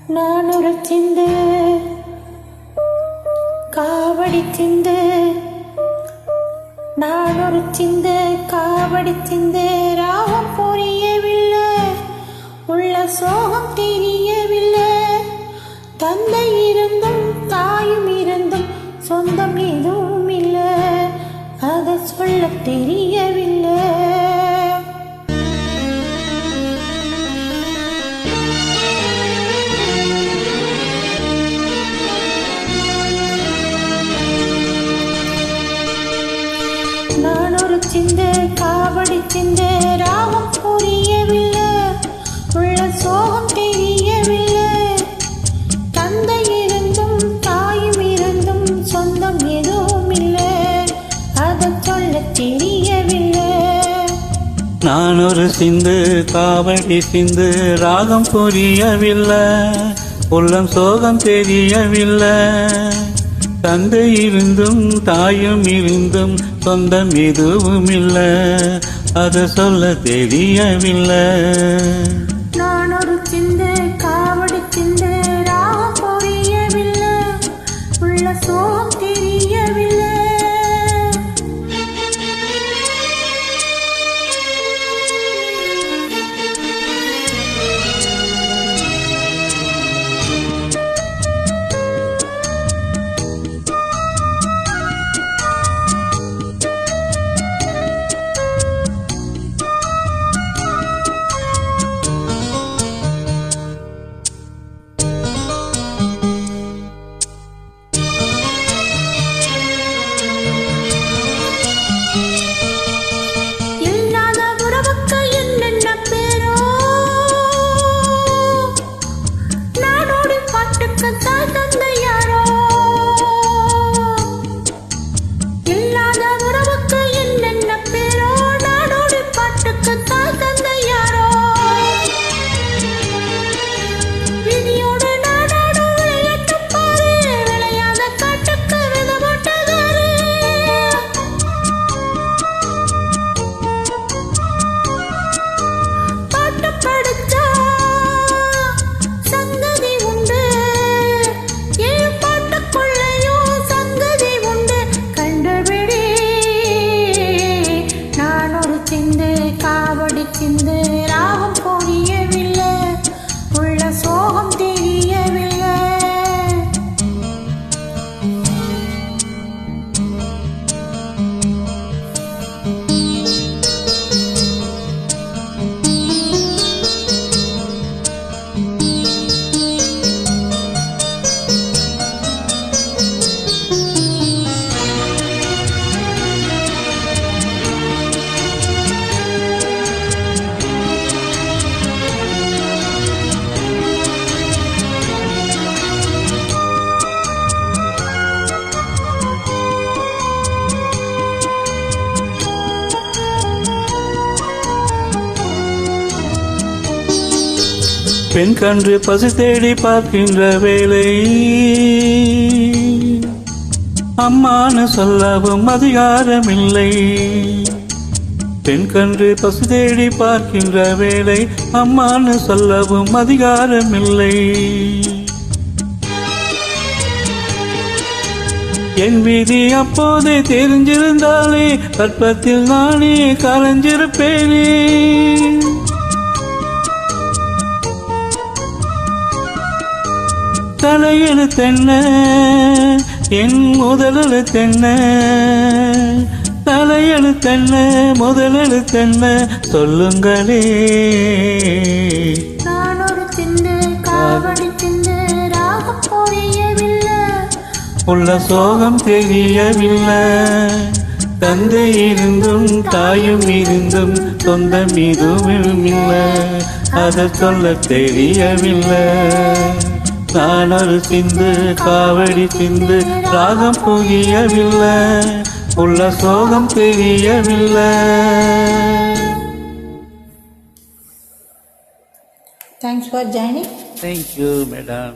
நான் ஒரு சிந்து காவடி சிந்து, நான் ஒரு சிந்து காவடி சிந்து. ராகம் புரியவில்லை, உள்ள சோகம் தெரியவில்லை. தந்தை இருந்தும் தாயும் இருந்தும் சொந்தம் எதுவும் இல்லை, அதை சொல்ல தெரியவில்லை. நான் ஒரு சிந்து காவடி சிந்து, ராகம் புரியவில்லை, உள்ள சோகம் தெரியவில்லை. தந்தை இருந்தும் தாயும் இருந்தும் சொந்தம் எதுவும் இல்லை, அதை சொல்ல தெரியவில்லை. நான் ஒரு சிந்து காவடி சிந்து, ராகம் புரியவில்லை, உள்ளம் சோகம் தெரியவில்லை. தந்தை இருந்தும் தாயும் இருந்தும் சொந்தம் எதுவும் இல்லை, அதை சொல்ல தெரியவில்லை. நான் ஒரு சிந்து காவடி சிந்து, ராகம் புரியவில்லை, உள்ள சோகம் தெரியவில்லை. காவடி சிந்து, ராகம் புரியவில்லை, உள்ள சோகம் தெரியவில்லை. பெண் கன்று பசு தேடி பார்க்கின்ற வேலை, அம்மானு சொல்லவும் அதிகாரமில்லை. பெண் கன்று பசு தேடி பார்க்கின்ற வேலை, அம்மானு சொல்லவும் அதிகாரமில்லை. என் விதி அப்போதே தெரிஞ்சிருந்தாலே கற்பத்தில் நானே கலைஞ்சிருப்பேனே. தலையெழுத்தென்ன என் முதலெழுத்தென்ன, தலையெழுத்தென்ன முதலெழுத்தென்ன சொல்லுங்களே. நான் ஒரு சிந்து காவடி சிந்து, ராகம் புரியவில்லை, உள்ள சோகம் தெரியவில்லை. தந்தை இருந்தும் தாயும் இருந்தும் சொந்தம் எதுவும் இல்லை, அதை சொல்ல தெரியவில்லை. நான் ஒரு சிந்து காவடி சிந்து, ராகம் புரியவில்லை, உள்ள சோகம் தெரியவில்லை. Thanks for joining. Thank you, madam.